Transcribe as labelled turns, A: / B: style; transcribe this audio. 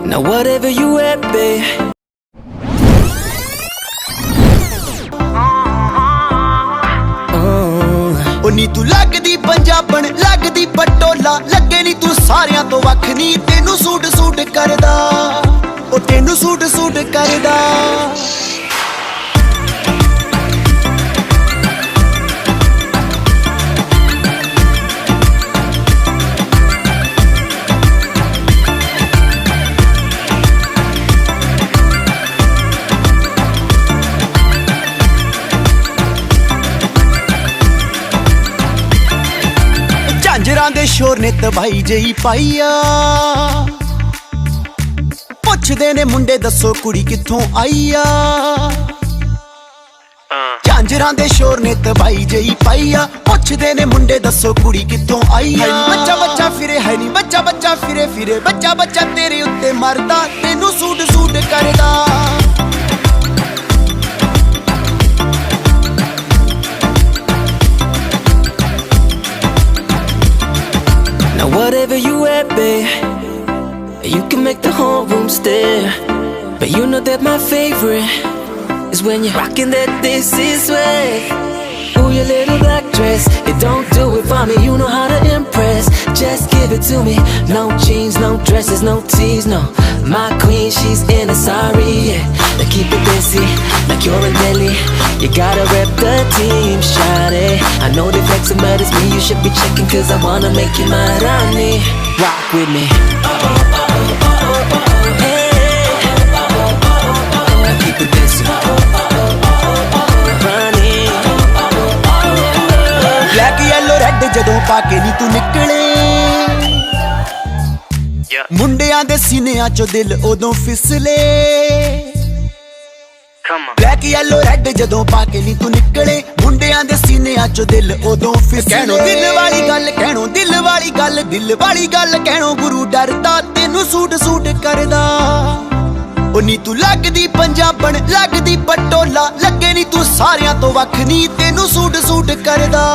A: Now whatever you at, babe.
B: ਨੀ ਤੂੰ ਲੱਗਦੀ ਪੰਜਾਬਣ ਲੱਗਦੀ ਪਟੋਲਾ ਲੱਗੇ ਨੀ ਤੂੰ ਸਾਰਿਆਂ ਤੋਂ ਵੱਖ ਨੀ ਤੈਨੂੰ ਸੂਟ ਸੂਟ ਕਰਦਾ ਉਹ ਤੈਨੂੰ ਸੂਟ ਸੂਟ ਕਰਦਾ ਝਾਂਜਰਾਂ ਦੇ ਸ਼ੋਰ ਨੇ ਤਬਾਈ ਜਈ ਪਾਈਆ ਪੁੱਛਦੇ ਨੇ ਮੁੰਡੇ ਦੱਸੋ ਕੁੜੀ ਕਿੱਥੋਂ ਆਈ ਆ ਝਾਂਜਰਾਂ ਦੇ ਸ਼ੋਰ ਨੇ ਤਬਾਈ ਜਈ ਪਾਈਆ ਪੁੱਛਦੇ ਨੇ ਮੁੰਡੇ ਦੱਸੋ ਕੁੜੀ ਕਿੱਥੋਂ ਆਈ ਆ ਬੱਚਾ ਬੱਚਾ ਫਿਰੇ ਹੈ ਨੀ ਬੱਚਾ ਬੱਚਾ ਫਿਰੇ ਫਿਰੇ ਬੱਚਾ ਬੱਚਾ ਤੇਰੇ ਉੱਤੇ ਮਰਦਾ ਤੈਨੂੰ ਸੂਟ ਸੂਟ ਕਰਦਾ
A: Now whatever you at, babe, you can make the whole room stare. But you know that my favorite is when you're rocking that this is way. Ooh, your little black dress, it don't do it for me, you know how to impress. Just give it to me, no jeans, no dresses, no tees, no. My queen, she's in a sari, yeah. They keep it busy, like you're in Delhi. You gotta rep the team, shawty. I know they flexing, but it's me you should be checking, cause I wanna make you my Rani. Rock with me. ਜਦੋਂ ਪਾ ਕੇ ਨੀ ਤੂੰ ਨਿਕਲੇ ਮੁੰਡਿਆਂ ਦੇ ਸੀਨਿਆਂ ਚੋਂ ਦਿਲ ਉਦੋਂ ਫਿਸਲੇ ਬਲੈਕ ਯੈਲੋ ਰੈਡ ਜਦੋਂ ਪਾ ਕੇ ਨੀ ਤੂੰ ਨਿਕਲੇ ਮੁੰਡਿਆਂ ਦੇ ਸੀਨਿਆਂ ਚੋਂ ਦਿਲ ਉਦੋਂ ਫਿਸਲੇ ਕਹਿਣੋ ਦਿਲ ਵਾਲੀ ਗੱਲ ਕਹਿਣੋ ਦਿਲ ਵਾਲੀ ਗੱਲ ਦਿਲ ਵਾਲੀ ਗੱਲ ਕਹਿਣੋ ਗੁਰੂ ਡਰਦਾ ਤੈਨੂੰ ਸੂਟ ਸੂਟ ਕਰਦਾ ਉਹ ਨੀ ਤੂੰ ਲੱਗਦੀ ਪੰਜਾਬਣ ਲੱਗਦੀ ਪਟੋਲਾ ਲੱਗੇ ਨੀ ਤੂੰ ਸਾਰਿਆਂ ਤੋਂ ਵੱਖ ਨੀ ਤੈਨੂੰ ਸੂਟ ਸੂਟ ਕਰਦਾ